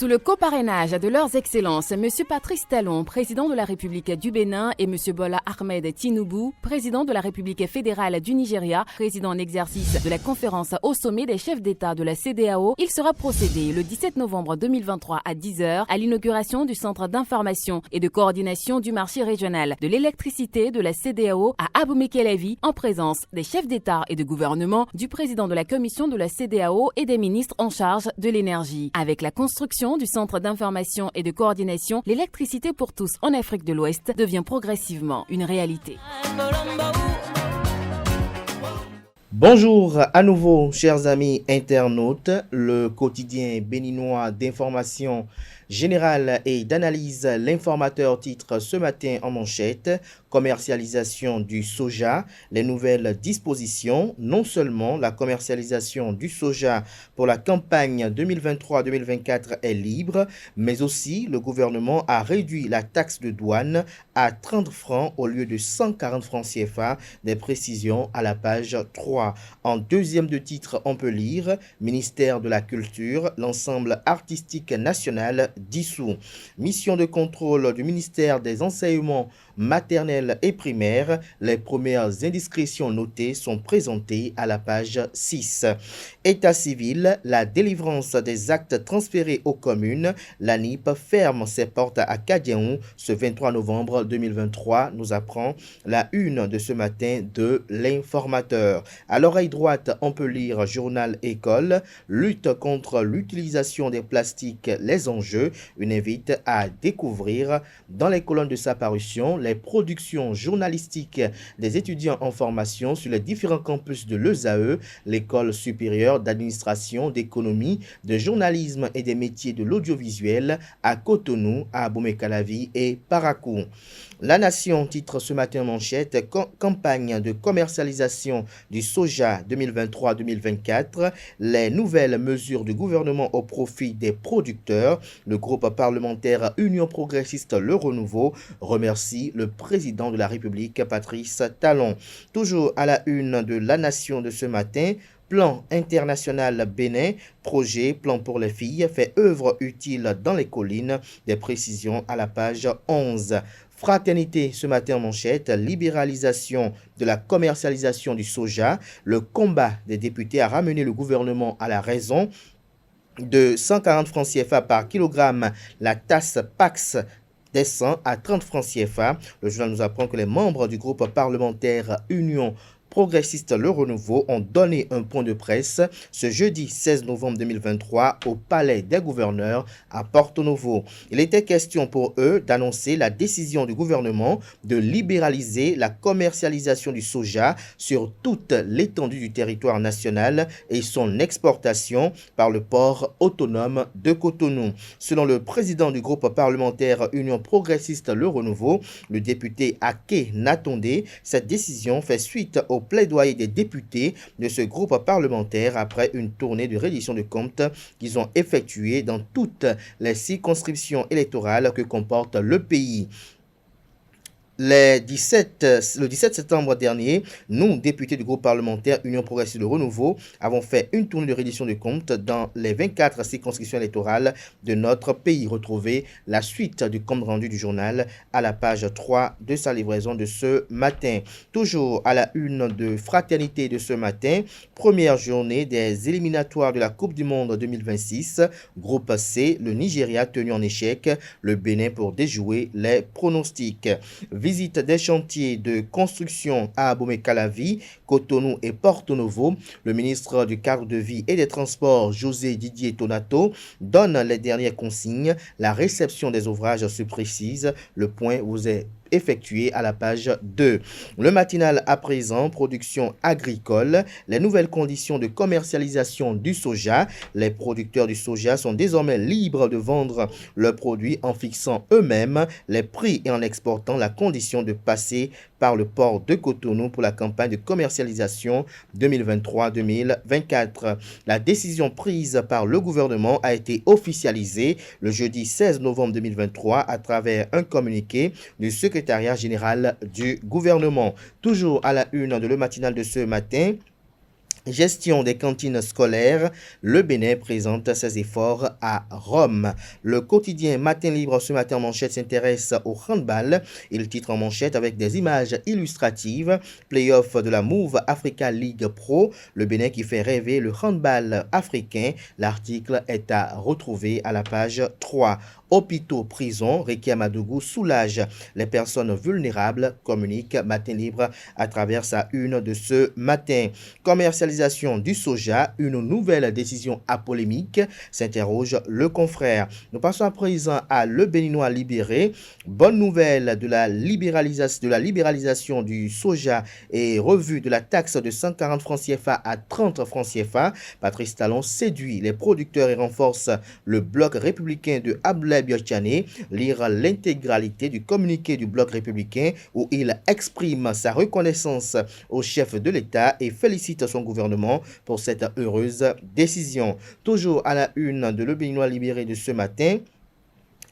Sous le coparrainage de leurs excellences, M. Patrice Talon, président de la République du Bénin, et M. Bola Ahmed Tinubu, président de la République fédérale du Nigeria, président en exercice de la conférence au sommet des chefs d'État de la CEDEAO, il sera procédé le 17 novembre 2023 à 10h à l'inauguration du Centre d'information et de coordination du marché régional de l'électricité de la CEDEAO à Abomey-Calavi, en présence des chefs d'État et de gouvernement, du président de la commission de la CEDEAO et des ministres en charge de l'énergie. Avec la construction du Centre d'information et de coordination, l'électricité pour tous en Afrique de l'Ouest devient progressivement une réalité. Bonjour à nouveau, chers amis internautes. Le quotidien béninois d'information générale et d'analyse, l'informateur titre ce matin en manchette: commercialisation du soja, les nouvelles dispositions. Non seulement la commercialisation du soja pour la campagne 2023-2024 est libre, mais aussi le gouvernement a réduit la taxe de douane à 30 francs au lieu de 140 francs CFA. Des précisions à la page 3. En deuxième de titre, on peut lire: ministère de la Culture, l'ensemble artistique national dissous. Mission de contrôle du ministère des enseignements maternels et primaires. Les premières indiscrétions notées sont présentées à la page 6. État civil, la délivrance des actes transférés aux communes. L'ANIP ferme ses portes à Kadiaou ce 23 novembre 2023, nous apprend la une de ce matin de l'informateur. À l'oreille droite, on peut lire journal école, lutte contre l'utilisation des plastiques, les enjeux. Une invite à découvrir dans les colonnes de sa parution les productions journalistiques des étudiants en formation sur les différents campus de l'ESAE, l'école supérieure d'administration, d'économie, de journalisme et des métiers de l'audiovisuel à Cotonou, à Abomey-Calavi et Parakou. La Nation titre ce matin manchette: campagne de commercialisation du soja 2023-2024, les nouvelles mesures du gouvernement au profit des producteurs. Le groupe parlementaire Union progressiste Le Renouveau remercie le président de la République Patrice Talon. Toujours à la une de La Nation de ce matin: plan international Bénin, projet plan pour les filles fait œuvre utile dans les collines. Des précisions à la page 11. Fraternité ce matin en manchette: libéralisation de la commercialisation du soja. Le combat des députés a ramené le gouvernement à la raison. De 140 francs CFA par kilogramme, la taxe Pax descend à 30 francs CFA. Le journal nous apprend que les membres du groupe parlementaire Union progressiste Le Renouveau ont donné un point de presse ce jeudi 16 novembre 2023 au Palais des Gouverneurs à Porto Novo. Il était question pour eux d'annoncer la décision du gouvernement de libéraliser la commercialisation du soja sur toute l'étendue du territoire national et son exportation par le port autonome de Cotonou. Selon le président du groupe parlementaire Union progressiste Le Renouveau, le député Ake Natondé, cette décision fait suite au plaidoyer des députés de ce groupe parlementaire après une tournée de reddition de comptes qu'ils ont effectuée dans toutes les circonscriptions électorales que comporte le pays. Le 17 septembre dernier, nous, députés du groupe parlementaire Union progressiste de Renouveau, avons fait une tournée de reddition de comptes dans les 24 circonscriptions électorales de notre pays. Retrouvez la suite du compte rendu du journal à la page 3 de sa livraison de ce matin. Toujours à la une de Fraternité de ce matin, première journée des éliminatoires de la Coupe du Monde 2026. Groupe C, le Nigeria tenu en échec, le Bénin pour déjouer les pronostics. Visite des chantiers de construction à Abomey-Calavi, Cotonou et Porto Novo. Le ministre du Cadre de Vie et des Transports, José Didier Tonato, donne les dernières consignes. La réception des ouvrages se précise. Le point vous est effectué à la page 2. Le matinal à présent, production agricole, les nouvelles conditions de commercialisation du soja. Les producteurs du soja sont désormais libres de vendre leurs produits en fixant eux-mêmes les prix et en exportant la condition de passer par le port de Cotonou pour la campagne de commercialisation 2023-2024. La décision prise par le gouvernement a été officialisée le jeudi 16 novembre 2023 à travers un communiqué du secrétariat général du gouvernement. Toujours à la une de Le Matinal de ce matin, Gestion des cantines scolaires, le Bénin présente ses efforts à Rome. Le quotidien Matin Libre ce matin en manchette s'intéresse au handball. Il titre en manchette avec des images illustratives. Playoff de la Move Africa League Pro, le Bénin qui fait rêver le handball africain. L'article est à retrouver à la page 3. Hôpitaux, prisons, Rekia Madougou soulage les personnes vulnérables, communique Matin Libre à travers sa une de ce matin. Commercialisation du soja, une nouvelle décision à polémique, s'interroge le confrère. Nous passons à présent à Le Béninois libéré. Bonne nouvelle de la libéralisation du soja et revue de la taxe de 140 francs CFA à 30 francs CFA. Patrice Talon séduit les producteurs et renforce le bloc républicain de Abdoulaye Biotchane. Lire l'intégralité du communiqué du bloc républicain où il exprime sa reconnaissance au chef de l'État et félicite son gouvernement pour cette heureuse décision. Toujours à la une de Le Béninois libéré de ce matin.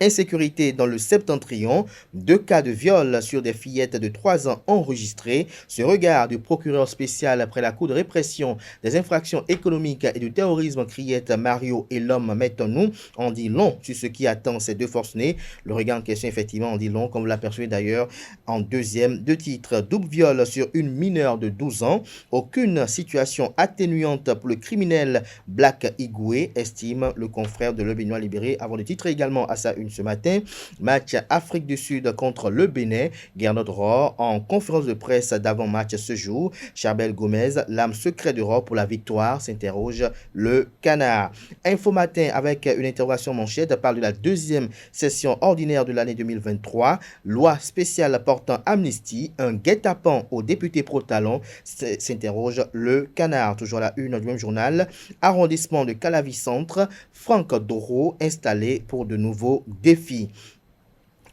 Insécurité dans le septentrion, 2 cas de viol sur des fillettes de 3 ans enregistrés. Ce regard du procureur spécial après la Cour de répression des infractions économiques et du terrorisme criette Mario et l'homme Mettons-nous en dit long sur ce qui attend ces 2 forcenés. Le regard en question effectivement en dit long, comme vous l'apercevez d'ailleurs en deuxième de titre. Double viol sur une mineure de 12 ans. Aucune situation atténuante pour le criminel Black Igoué, estime le confrère de Le Béninois libéré, avant de titrer également à sa une ce matin. Match Afrique du Sud contre le Bénin. Gernot Rohr en conférence de presse d'avant-match ce jour. Charbel Gomez, l'âme secrète de Rohr pour la victoire, s'interroge le Canard. Info Matin avec une interrogation manchette parle de la deuxième session ordinaire de l'année 2023. Loi spéciale portant amnistie, un guet-apens aux députés pro-talon, s'interroge le Canard. Toujours à la une du même journal. Arrondissement de Calavi-Centre, Franck Doro installé pour de nouveaux défis.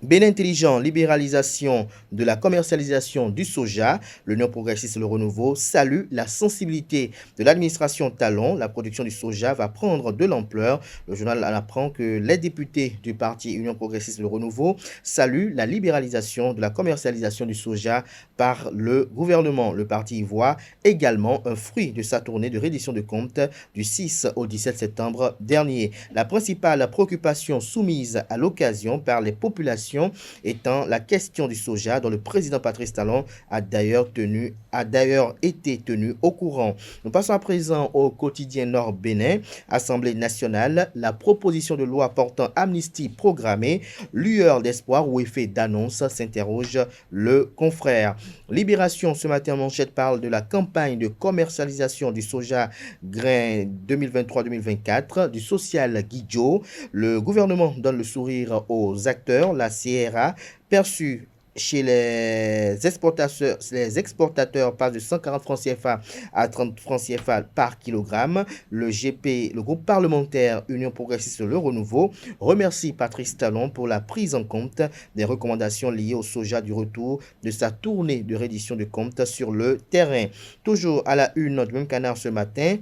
Bénin intelligent, libéralisation de la commercialisation du soja. L'Union progressiste Le Renouveau salue la sensibilité de l'administration Talon. La production du soja va prendre de l'ampleur. Le journal apprend que les députés du parti Union progressiste Le Renouveau saluent la libéralisation de la commercialisation du soja par le gouvernement. Le parti y voit également un fruit de sa tournée de reddition de comptes du 6 au 17 septembre dernier. La principale préoccupation soumise à l'occasion par les populations étant la question du soja dont le président Patrice Talon a d'ailleurs été tenu au courant. Nous passons à présent au quotidien Nord Bénin. Assemblée nationale, la proposition de loi portant amnistie programmée, lueur d'espoir ou effet d'annonce, s'interroge le confrère. Libération ce matin en manchette parle de la campagne de commercialisation du soja grain 2023-2024 du social Guidjo. Le gouvernement donne le sourire aux acteurs. La CRA perçue chez les exportateurs passe de 140 francs CFA à 30 francs CFA par kilogramme. Le GP, le groupe parlementaire Union progressiste Le Renouveau, remercie Patrice Talon pour la prise en compte des recommandations liées au soja du retour de sa tournée de reddition de comptes sur le terrain. Toujours à la une du même Canard ce matin.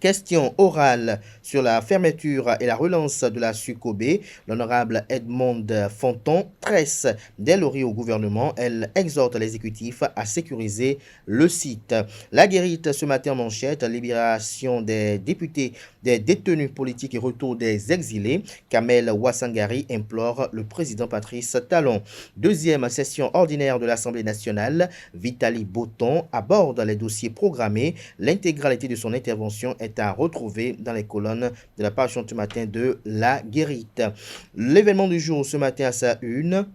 Question orale sur la fermeture et la relance de la SUCOB. L'honorable Edmond Fonton tresse des lauriers au gouvernement. Elle exhorte l'exécutif à sécuriser le site. La guérite ce matin en manchette, libération des députés, des détenus politiques et retour des exilés. Kamel Ouassangari implore le président Patrice Talon. Deuxième session ordinaire de l'Assemblée nationale. Vitali Boton aborde les dossiers programmés. L'intégralité de son intervention est à retrouver dans les colonnes de la page ce matin de La Guérite. L'événement du jour ce matin à sa une.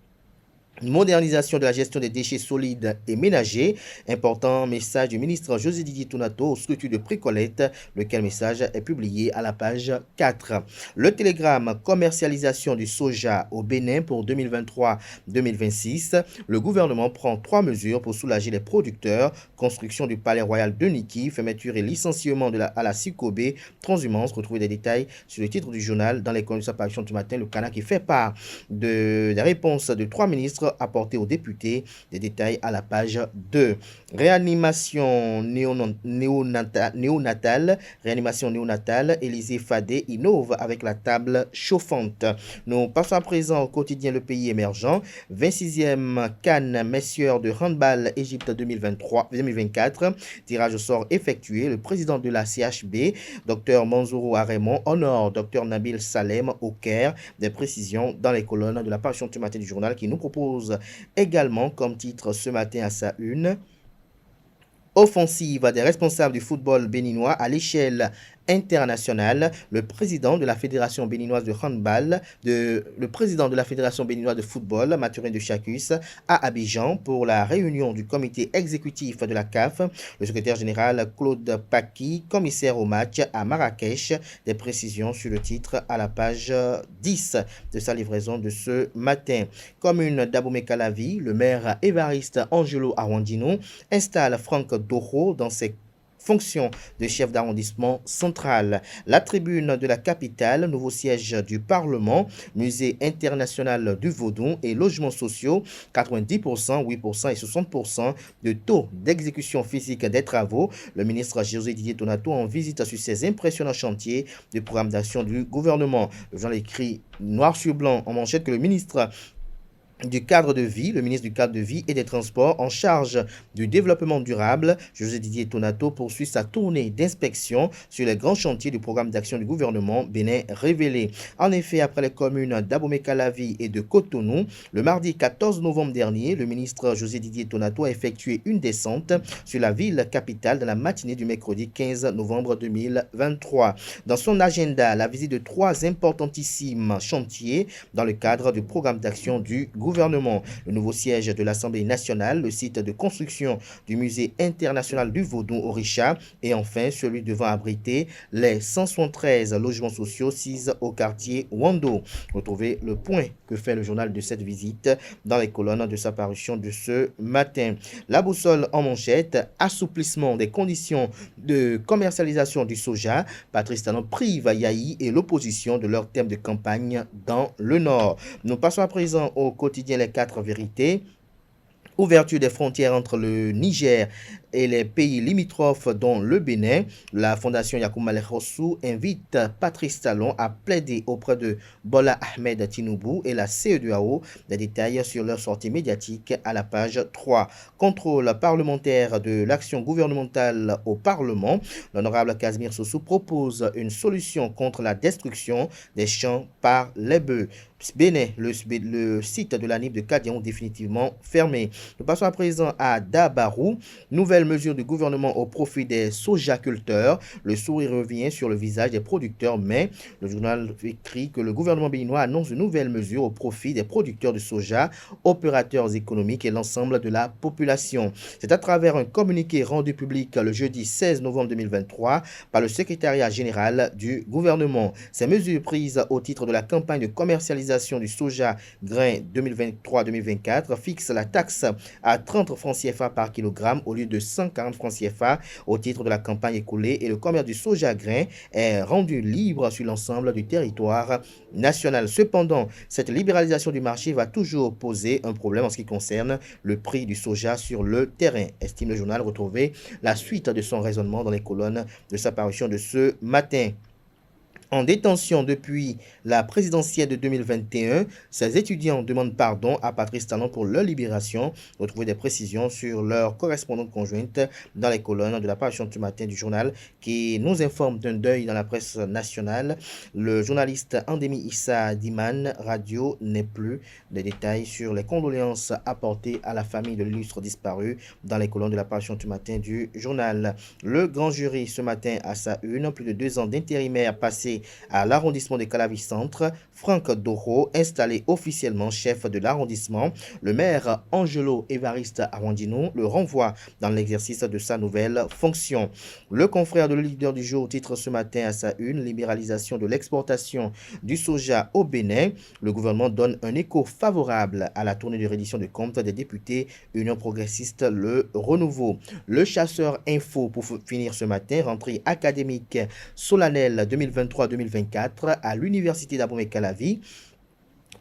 Modernisation de la gestion des déchets solides et ménagers. Important message du ministre José Didier Tounato au scrutin de précollecte, lequel message est publié à la page 4. Le télégramme commercialisation du soja au Bénin pour 2023-2026. Le gouvernement prend 3 mesures pour soulager les producteurs. Construction du palais royal de Niki, fermeture et licenciement à la SICOB, transhumance. Retrouvez des détails sur le titre du journal dans les conditions d'apparition du matin. Le Canard qui fait part de la réponse de 3 ministres mesures apportées aux députés. Des détails à la page 2. Réanimation néonatale. Élysée Fadé innove avec la table chauffante. Nous passons à présent au quotidien Le Pays émergent. 26e CAN messieurs de handball Égypte 2023-2024. Tirage au sort effectué. Le président de la CHB, Dr Manzourou Aremon, honore Dr Nabil Salem au Caire. Des précisions dans les colonnes de la parution du matin du journal qui nous propose également comme titre ce matin à sa une: offensive des responsables du football béninois à l'échelle internationale. Le président de la Fédération béninoise de handball, le président de la Fédération béninoise de football, Mathurin de Chacus, à Abidjan pour la réunion du comité exécutif de la CAF. Le secrétaire général Claude Paki, commissaire au match à Marrakech. Des précisions sur le titre à la page 10 de sa livraison de ce matin. Commune d'Abomey-Calavi, le maire Évariste Angelo Arwandino installe Franck Doro dans ses fonction de chef d'arrondissement central. La tribune de la capitale, nouveau siège du Parlement, musée international du Vaudon et logements sociaux, 90%, 8% et 60% de taux d'exécution physique des travaux. Le ministre José Didier Tonato en visite sur ces impressionnants chantiers du programme d'action du gouvernement. Le journal écrit noir sur blanc en manchette que le ministre du cadre de vie, le ministre du cadre de vie et des transports en charge du développement durable, José Didier Tonato, poursuit sa tournée d'inspection sur les grands chantiers du programme d'action du gouvernement Bénin révélé. En effet, après les communes d'Abomey-Calavi et de Cotonou, le mardi 14 novembre dernier, le ministre José Didier Tonato a effectué une descente sur la ville capitale dans la matinée du mercredi 15 novembre 2023. Dans son agenda, la visite de 3 importantissimes chantiers dans le cadre du programme d'action du gouvernement. Le nouveau siège de l'Assemblée nationale, le site de construction du musée international du Vaudon Orisha et enfin celui devant abriter les 173 logements sociaux 6 au quartier Wando. Retrouvez le point que fait le journal de cette visite dans les colonnes de sa parution de ce matin. La boussole en manchette: assouplissement des conditions de commercialisation du soja. Patrice Talon prive Yahi et l'opposition de leur thème de campagne dans le Nord. Nous passons à présent au quotidien Les 4 vérités. Ouverture des frontières entre le Niger et les pays limitrophes dont le Bénin. La Fondation Yacoub Malek Rossou invite Patrice Talon à plaider auprès de Bola Ahmed Tinubu et la CEDEAO. Des détails sur leur sortie médiatique à la page 3. Contrôle parlementaire de l'action gouvernementale au Parlement. L'honorable Casimir Sossou propose une solution contre la destruction des champs par les bœufs. Bénin, le site de l'ANIP de Kadian définitivement fermé. Nous passons à présent à Dabarou. Nouvelle mesure du gouvernement au profit des sojaculteurs. Le sourire revient sur le visage des producteurs, mais le journal écrit que le gouvernement béninois annonce de nouvelles mesures au profit des producteurs de soja, opérateurs économiques et l'ensemble de la population. C'est à travers un communiqué rendu public le jeudi 16 novembre 2023 par le secrétariat général du gouvernement. Ces mesures prises au titre de la campagne de commercialisation du soja grain 2023-2024 fixe la taxe à 30 francs CFA par kilogramme au lieu de 140 francs CFA au titre de la campagne écoulée et le commerce du soja grain est rendu libre sur l'ensemble du territoire national. Cependant, cette libéralisation du marché va toujours poser un problème en ce qui concerne le prix du soja sur le terrain, estime le journal. Retrouver la suite de son raisonnement dans les colonnes de sa parution de ce matin. En détention depuis la présidentielle de 2021, ces étudiants demandent pardon à Patrice Talon pour leur libération. Retrouvez des précisions sur leur correspondante conjointe dans les colonnes de la parution du matin du journal qui nous informe d'un deuil dans la presse nationale. Le journaliste Andemi Issa Diman Radio n'est plus. Des détails sur les condoléances apportées à la famille de l'illustre disparu dans les colonnes de la parution du matin du journal. Le grand jury ce matin à sa une, plus de 2 ans d'intérimaire passé à l'arrondissement de Calavi Centre. Franck Doro installé officiellement chef de l'arrondissement. Le maire Angelo Évariste Arwandino le renvoie dans l'exercice de sa nouvelle fonction. Le confrère de le leader du jour titre ce matin à sa une: libéralisation de l'exportation du soja au Bénin. Le gouvernement donne un écho favorable à la tournée de reddition de comptes des députés Union progressiste Le Renouveau. Le chasseur info pour finir ce matin: rentrée académique solennelle 2023-2024 à l'université d'Abomey-Calavi.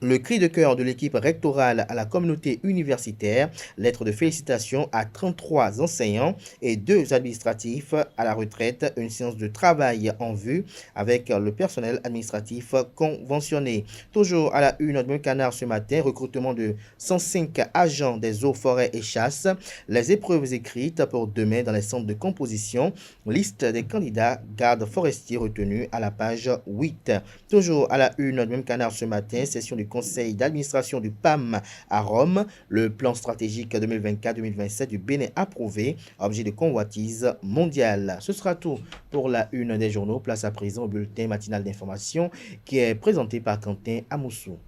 Le cri de cœur de l'équipe rectorale à la communauté universitaire, lettre de félicitations à 33 enseignants et 2 administratifs à la retraite, une séance de travail en vue avec le personnel administratif conventionné. Toujours à la une de Canard ce matin, recrutement de 105 agents des eaux, forêts et chasses, les épreuves écrites pour demain dans les centres de composition, liste des candidats gardes forestiers retenus à la page 8. Toujours à la une de Canard ce matin, session du conseil d'administration du PAM à Rome, le plan stratégique 2024-2027 du Bénin approuvé, objet de convoitise mondiale. Ce sera tout pour la une des journaux. Place à présent au bulletin matinal d'information qui est présenté par Quentin Amoussou.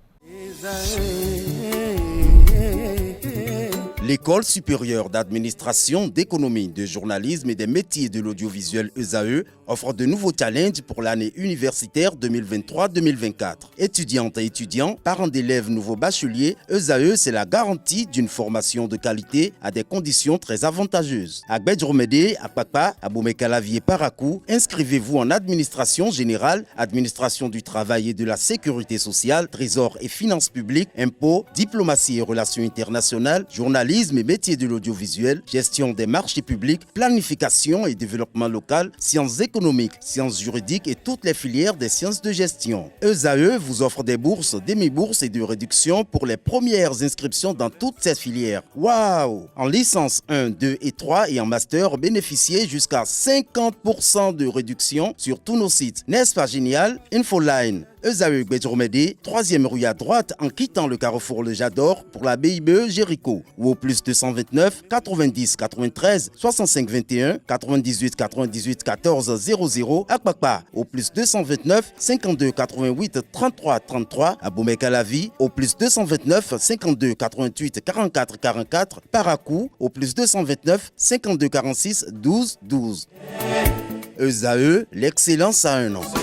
L'École supérieure d'administration, d'économie, de journalisme et des métiers de l'audiovisuel ESAE offre de nouveaux challenges pour l'année universitaire 2023-2024. Étudiantes et étudiants, parents d'élèves nouveaux bacheliers, ESAE, c'est la garantie d'une formation de qualité à des conditions très avantageuses. À Gbedjromede, à Papa, à Boumekalavi Parakou, inscrivez-vous en administration générale, administration du travail et de la sécurité sociale, trésor et finances publiques, impôts, diplomatie et relations internationales, journalisme et métiers de l'audiovisuel, gestion des marchés publics, planification et développement local, sciences économiques, sciences juridiques et toutes les filières des sciences de gestion. ESAE vous offre des bourses, demi-bourses et de réductions pour les premières inscriptions dans toutes ces filières. Waouh! En licence 1, 2 et 3 et en master, bénéficiez jusqu'à 50% de réduction sur tous nos sites. N'est-ce pas génial? Infoline. ESAE Gbedjromede, 3e rue à droite en quittant le carrefour Le Jador pour la BIBE Jéricho ou au plus 229 90 93 65 21 98 98 14 00 à Kpakpa au plus 229 52 88 33 33 à Boumekalavi au plus 229 52 88 44 44 Parakou au plus 229 52 46 12 12. ESAE, l'excellence à un an.